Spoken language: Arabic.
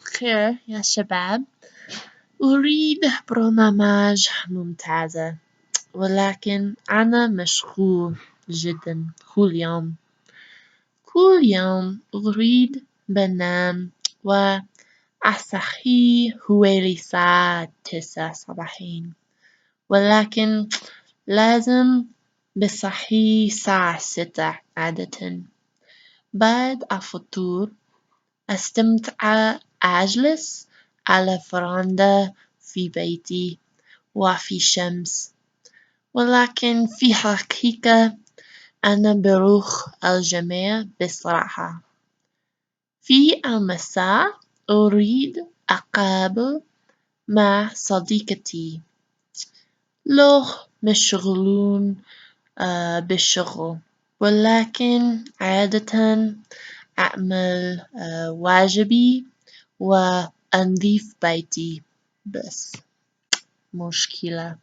خير يا شباب، أريد برنامج ممتازة، ولكن أنا مشغول جدًا كل يوم أريد بنام وأصحي حوالي الساعة 9 صباحيًا، ولكن لازم بصحي الساعة 6 عادةً. بعد الفطور أستمتع أجلس على فراندا في بيتي وفي شمس، ولكن في الحقيقة أنا بروح الجامعة بصراحة. في المساء أريد أقابل مع صديقتي، لو مشغولون بالشغل، ولكن عادةً أعمل واجبي وأنظف بيتي بس. مشكلة.